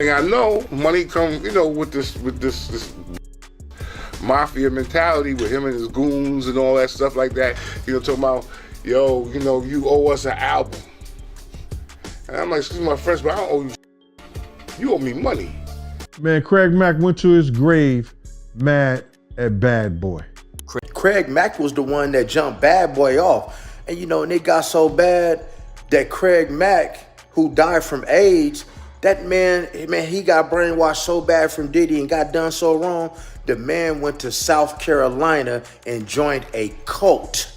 And I know money come, with this mafia mentality with him and his goons and all that stuff like that. Talking about, yo, you owe us an album. And I'm like, excuse my French, but I don't owe you. You owe me money. Man, Craig Mack went to his grave mad at Bad Boy. Craig Mack was the one that jumped Bad Boy off. And and it got so bad that Craig Mack, who died from AIDS, that man, he got brainwashed so bad from Diddy and got done so wrong. The man went to South Carolina and joined a cult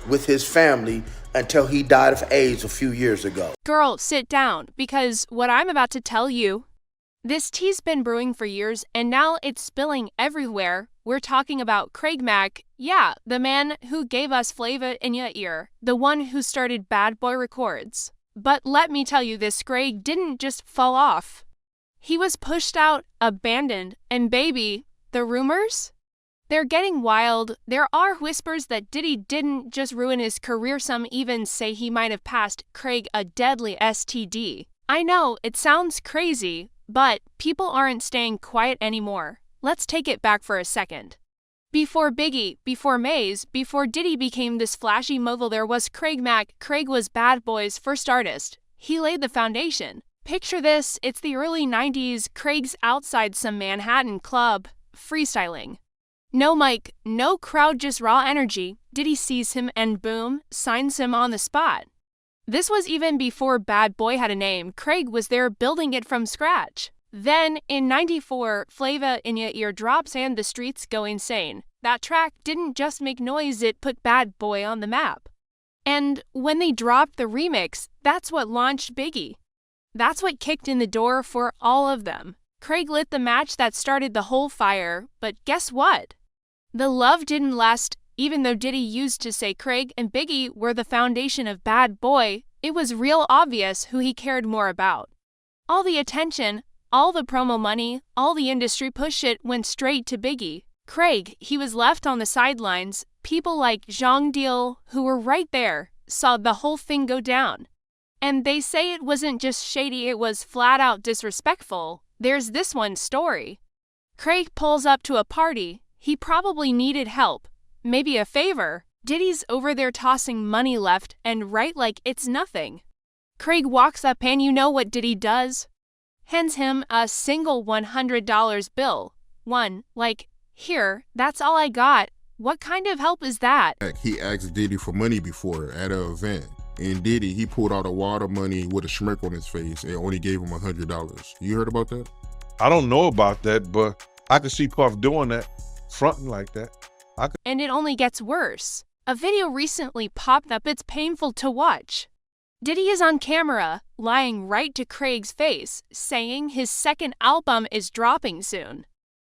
with his family until he died of AIDS a few years ago. Girl, sit down, because what I'm about to tell you, this tea's been brewing for years and now it's spilling everywhere. We're talking about Craig Mack, yeah, the man who gave us Flava in Your Ear, the one who started Bad Boy Records. But let me tell you this, Craig didn't just fall off. He was pushed out, abandoned, and baby, the rumors? They're getting wild. There are whispers that Diddy didn't just ruin his career. Some even say he might have passed Craig a deadly STD. I know, it sounds crazy, but people aren't staying quiet anymore. Let's take it back for a second. Before Biggie, before Mase, before Diddy became this flashy mogul, there was Craig Mack. Craig was Bad Boy's first artist. He laid the foundation. Picture this, it's the early 90s, Craig's outside some Manhattan club, freestyling. No mic, no crowd, just raw energy. Diddy sees him and boom, signs him on the spot. This was even before Bad Boy had a name. Craig was there building it from scratch. Then, in '94, Flava in Your Ear drops and the streets go insane. That track didn't just make noise, it put Bad Boy on the map. And when they dropped the remix, that's what launched Biggie. That's what kicked in the door for all of them. Craig lit the match that started the whole fire, but guess what? The love didn't last. Even though Diddy used to say Craig and Biggie were the foundation of Bad Boy, it was real obvious who he cared more about. All the attention, all the promo money, all the industry push, it went straight to Biggie. Craig, he was left on the sidelines. People like Zhang Deal, who were right there, saw the whole thing go down. And they say it wasn't just shady, it was flat out disrespectful. There's this one story. Craig pulls up to a party. He probably needed help, maybe a favor. Diddy's over there tossing money left and right like it's nothing. Craig walks up and you know what Diddy does? Hands him a single $100 bill. Like, here, that's all I got. What kind of help is that? He asked Diddy for money before at an event. And Diddy, he pulled out a wad of money with a smirk on his face and only gave him $100. You heard about that? I don't know about that, but I could see Puff doing that, fronting like that. And it only gets worse. A video recently popped up, it's painful to watch. Diddy is on camera, lying right to Craig's face, saying his second album is dropping soon.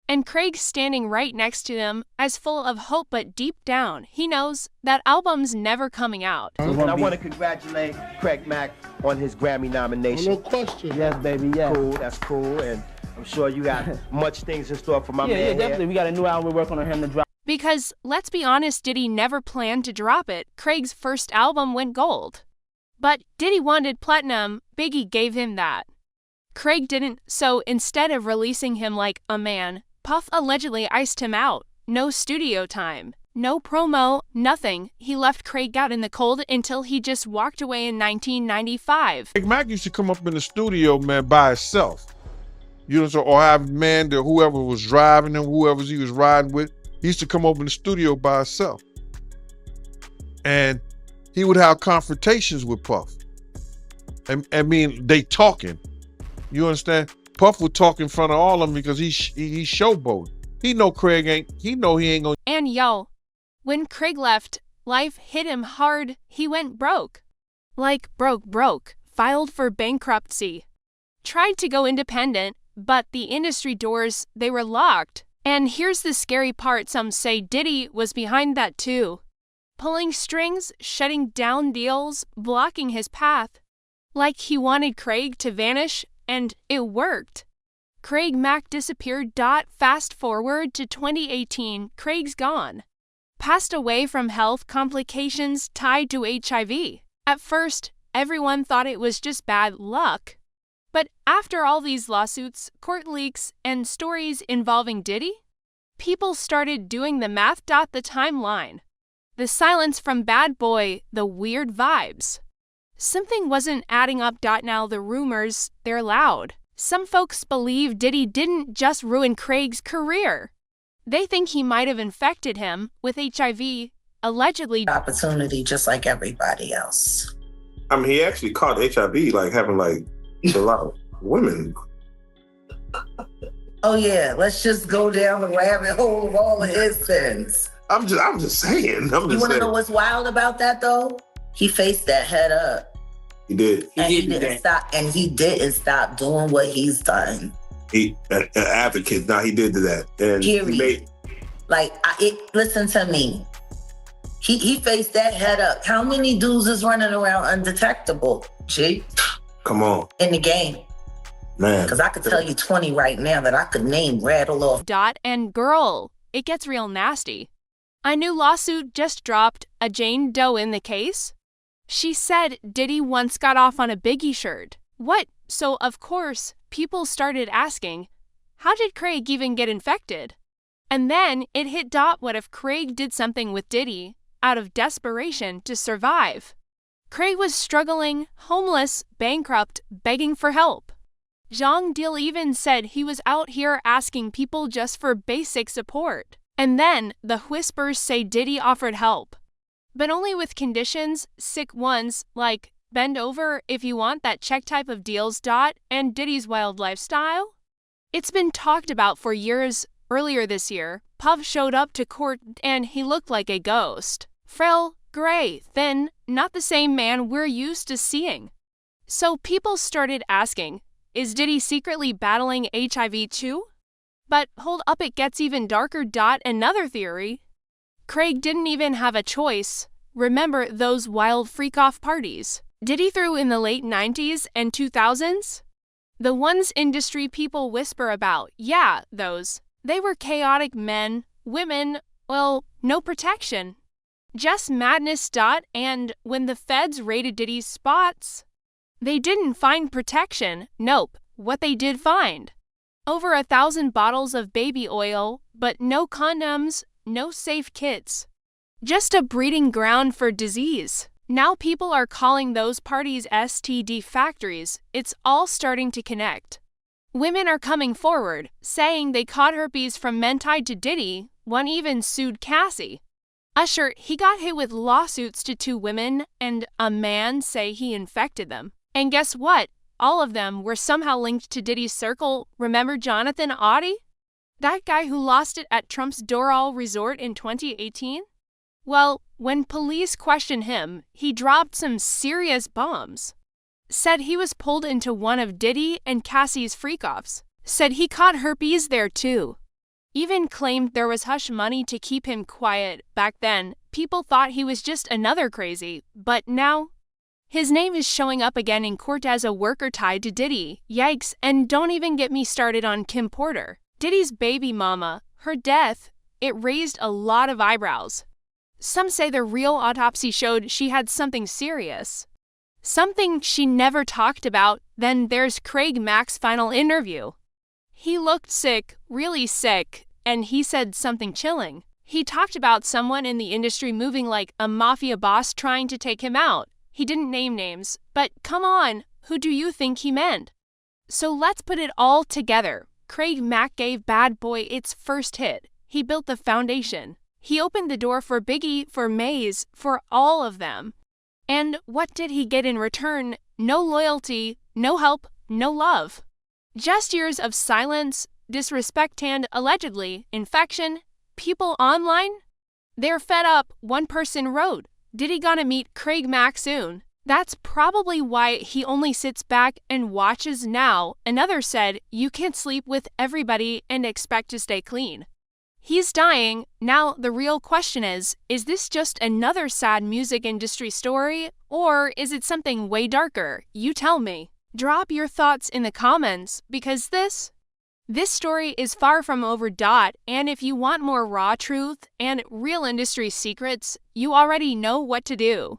And Craig's standing right next to him, as full of hope, but deep down, he knows that album's never coming out. And I want to congratulate Craig Mack on his Grammy nomination. No question. Yes, baby, yeah. Cool, that's cool, and I'm sure you got much things in store for my man. Yeah, definitely. We got a new album we're working on him to drop. Because, let's be honest, Diddy never planned to drop it. Craig's first album went gold. But Diddy wanted platinum, Biggie gave him that. Craig didn't, so instead of releasing him like a man, Puff allegedly iced him out. No studio time, no promo, nothing. He left Craig out in the cold until he just walked away in 1995. Craig Mack used to come up in the studio, man, by himself. You know, or have man that whoever was driving him, whoever he was riding with, he used to come up in the studio by himself. And he would have confrontations with Puff. I mean, they talking. You understand? Puff would talk in front of all of them because he showboating. He know Craig ain't, he know he ain't gonna. And yo, when Craig left, life hit him hard. He went broke. Like broke, filed for bankruptcy. Tried to go independent, but the industry doors, they were locked. And here's the scary part, some say Diddy was behind that too. Pulling strings, shutting down deals, blocking his path. Like he wanted Craig to vanish, and it worked. Craig Mack disappeared. Fast forward to 2018, Craig's gone. Passed away from health complications tied to HIV. At first, everyone thought it was just bad luck. But after all these lawsuits, court leaks, and stories involving Diddy, people started doing the math. The timeline. The silence from Bad Boy, the weird vibes. Something wasn't adding up. Now the rumors, they're loud. Some folks believe Diddy didn't just ruin Craig's career. They think he might have infected him with HIV, allegedly. Opportunity just like everybody else. I mean, he actually caught HIV, like having like a lot of women. Oh yeah, let's just go down the rabbit hole of all of his sins. I'm just saying. You want to know what's wild about that though? He faced that head up. He did. He didn't stop. And he didn't stop doing what he's done. He an advocate. Now he did that. And period. Listen to me. He faced that head up. How many dudes is running around undetectable? G. Come on. In the game. Man. Because I could tell you 20 right now that I could rattle off. And girl, it gets real nasty. A new lawsuit just dropped, a Jane Doe in the case. She said Diddy once got off on a Biggie shirt. What? So, of course, people started asking, how did Craig even get infected? And then it hit. What if Craig did something with Diddy out of desperation to survive? Craig was struggling, homeless, bankrupt, begging for help. Zhang Dil even said he was out here asking people just for basic support. And then the whispers say Diddy offered help. But only with conditions, sick ones, like bend over if you want that check type of deals. And Diddy's wild lifestyle? It's been talked about for years. Earlier this year, Puff showed up to court and he looked like a ghost. Frail, gray, thin, not the same man we're used to seeing. So people started asking, is Diddy secretly battling HIV too? But hold up, it gets even darker. Another theory. Craig didn't even have a choice. Remember those wild freak-off parties Diddy threw in the late 90s and 2000s? The ones industry people whisper about, yeah, those. They were chaotic men, women, well, no protection. Just madness. And when the feds raided Diddy's spots, they didn't find protection. Nope. What they did find? Over 1,000 bottles of baby oil, but no condoms, no safe kits. Just a breeding ground for disease. Now people are calling those parties STD factories. It's all starting to connect. Women are coming forward, saying they caught herpes from men tied to Diddy. One even sued Cassie. Usher, he got hit with lawsuits to 2 women, and a man say he infected them. And guess what? All of them were somehow linked to Diddy's circle. Remember Jonathan Audie? That guy who lost it at Trump's Doral Resort in 2018? Well, when police questioned him, he dropped some serious bombs. Said he was pulled into one of Diddy and Cassie's freak-offs. Said he caught herpes there too. Even claimed there was hush money to keep him quiet. Back then, people thought he was just another crazy, but now his name is showing up again in court as a worker tied to Diddy. Yikes, and don't even get me started on Kim Porter. Diddy's baby mama, her death, it raised a lot of eyebrows. Some say the real autopsy showed she had something serious. Something she never talked about. Then there's Craig Mack's final interview. He looked sick, really sick, and he said something chilling. He talked about someone in the industry moving like a mafia boss trying to take him out. He didn't name names, but come on, who do you think he meant? So let's put it all together. Craig Mack gave Bad Boy its first hit. He built the foundation. He opened the door for Biggie, for Mase, for all of them. And what did he get in return? No loyalty, no help, no love. Just years of silence, disrespect, and, allegedly, infection. People online? They're fed up. One person wrote, Diddy gonna meet Craig Mack soon. That's probably why he only sits back and watches now. Another said, you can't sleep with everybody and expect to stay clean. He's dying. Now the real question is this just another sad music industry story, or is it something way darker? You tell me. Drop your thoughts in the comments, because this story is far from over. And if you want more raw truth and real industry secrets, you already know what to do.